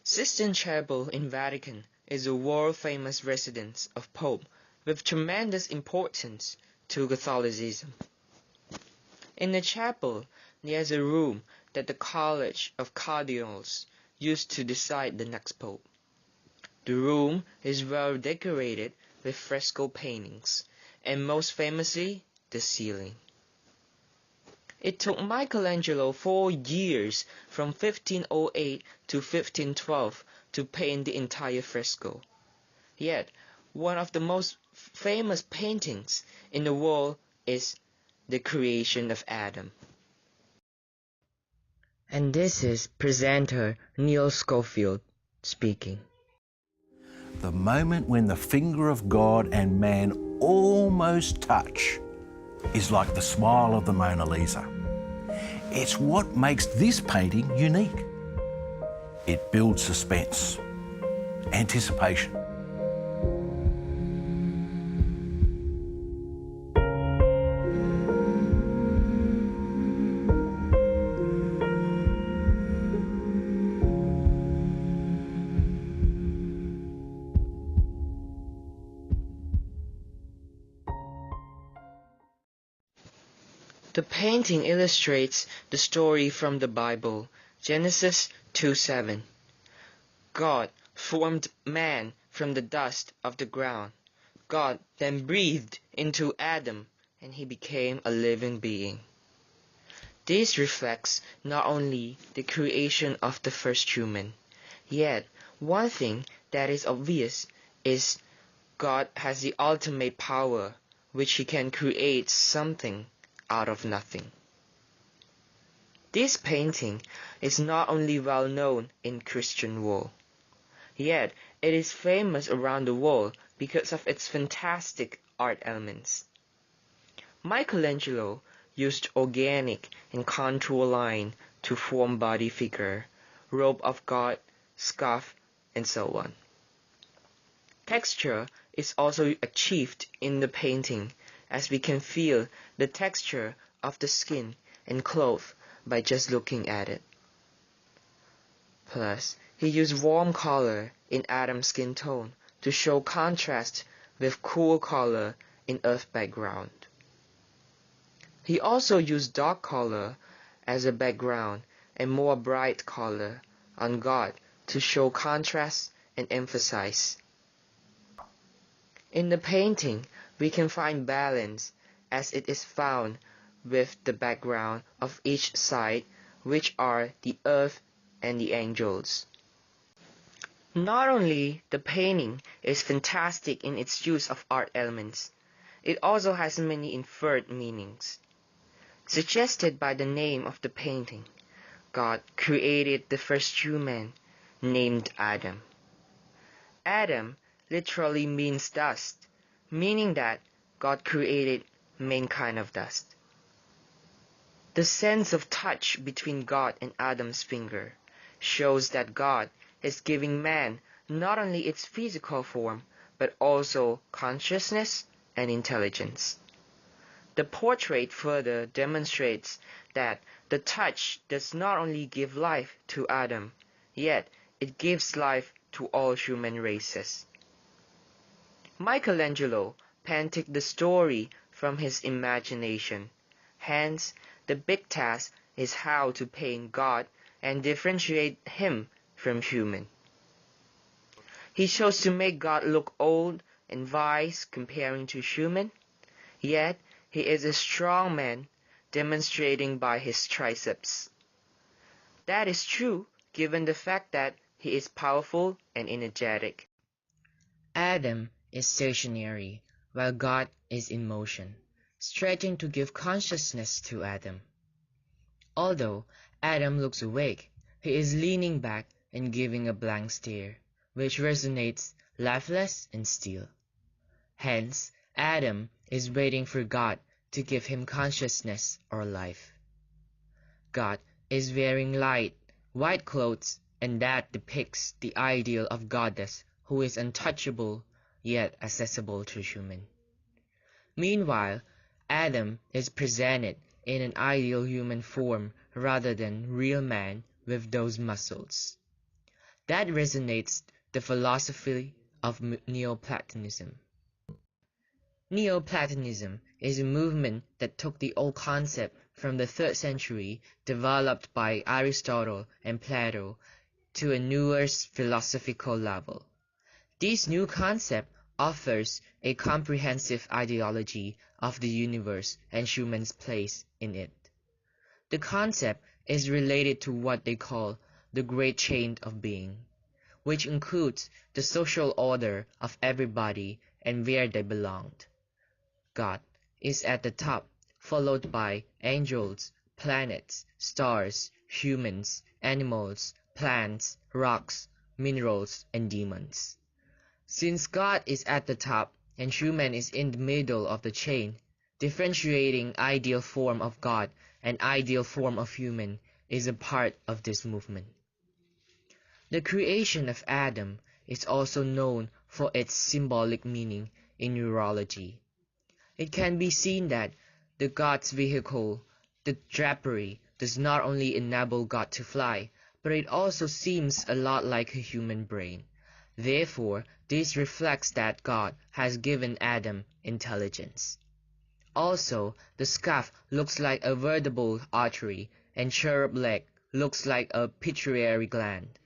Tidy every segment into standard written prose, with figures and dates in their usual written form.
Sistine Chapel in Vatican is a world-famous residence of Pope with tremendous importance to Catholicism. In the chapel, there is a room that the College of Cardinals used to decide the next Pope. The room is well decorated with fresco paintings, and most famously, the ceiling. It took Michelangelo 4 years from 1508 to 1512 to paint the entire fresco. Yet, one of the most famous paintings in the world is the creation of Adam. And this is presenter Neil Schofield speaking. The moment when the finger of God and man almost touch is like the smile of the Mona Lisa. It's what makes this painting unique. It builds suspense, anticipation. The painting illustrates the story from the Bible, Genesis 2:7. God formed man from the dust of the ground. God then breathed into Adam, and he became a living being. This reflects not only the creation of the first human, yet one thing that is obvious is God has the ultimate power, which he can create something out of nothing. This painting is not only well known in Christian world, yet it is famous around the world because of its fantastic art elements. Michelangelo used organic and contour line to form body figure, robe of God, scarf, and so on. Texture is also achieved in the painting, as we can feel the texture of the skin and cloth by just looking at it. Plus, he used warm color in Adam's skin tone to show contrast with cool color in earth background. He also used dark color as a background and more bright color on God to show contrast and emphasize. In the painting, we can find balance as it is found with the background of each side, which are the earth and the angels. Not only the painting is fantastic in its use of art elements, it also has many inferred meanings. Suggested by the name of the painting, God created the first human, named Adam. Adam literally means dust, meaning that God created mankind of dust. The sense of touch between God and Adam's finger shows that God is giving man not only its physical form, but also consciousness and intelligence. The portrait further demonstrates that the touch does not only give life to Adam, yet it gives life to all human races. Michelangelo painted the story from his imagination. Hence, the big task is how to paint God and differentiate him from human. He chose to make God look old and wise comparing to human, yet he is a strong man, demonstrating by his triceps. That is true given the fact that he is powerful and energetic. Adam is stationary, while God is in motion, stretching to give consciousness to Adam. Although Adam looks awake, he is leaning back and giving a blank stare, which resonates lifeless and still. Hence, Adam is waiting for God to give him consciousness or life. God is wearing light, white clothes, and that depicts the ideal of goddess who is untouchable yet accessible to human. Meanwhile, Adam is presented in an ideal human form rather than real man with those muscles. That resonates the philosophy of Neoplatonism. Neoplatonism is a movement that took the old concept from the 3rd century developed by Aristotle and Plato to a newer philosophical level. This new concept offers a comprehensive ideology of the universe and human's place in it. The concept is related to what they call the great chain of being, which includes the social order of everybody and where they belonged. God is at the top, followed by angels, planets, stars, humans, animals, plants, rocks, minerals, and demons. Since God is at the top and human is in the middle of the chain, differentiating ideal form of God and ideal form of human is a part of this movement. The creation of Adam is also known for its symbolic meaning in neurology. It can be seen that the God's vehicle, the drapery, does not only enable God to fly, but it also seems a lot like a human brain. Therefore, this reflects that God has given Adam intelligence. Also, the scalp looks like a vertebral artery, and cherub leg looks like a pituitary gland.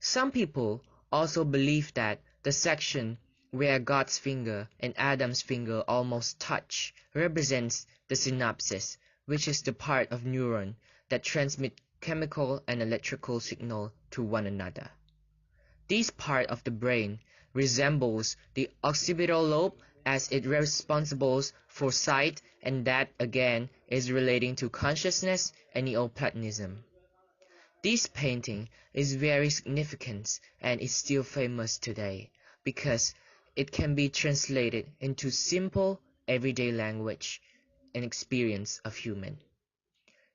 Some people also believe that the section where God's finger and Adam's finger almost touch represents the synapses, which is the part of neuron that transmit chemical and electrical signal to one another. This part of the brain resembles the occipital lobe as it is responsible for sight, and that again is relating to consciousness and Neoplatonism. This painting is very significant and is still famous today because it can be translated into simple, everyday language and experience of human.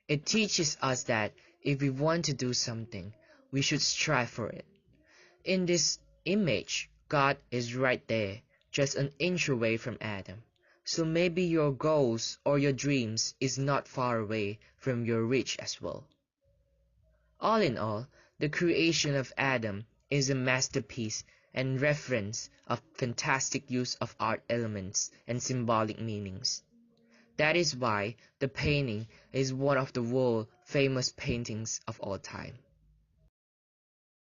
It teaches us that if we want to do something, we should strive for it. In this image, God is right there, just an inch away from Adam. So maybe your goals or your dreams is not far away from your reach as well. All in all, the creation of Adam is a masterpiece and reference of fantastic use of art elements and symbolic meanings. That is why the painting is one of the world famous paintings of all time.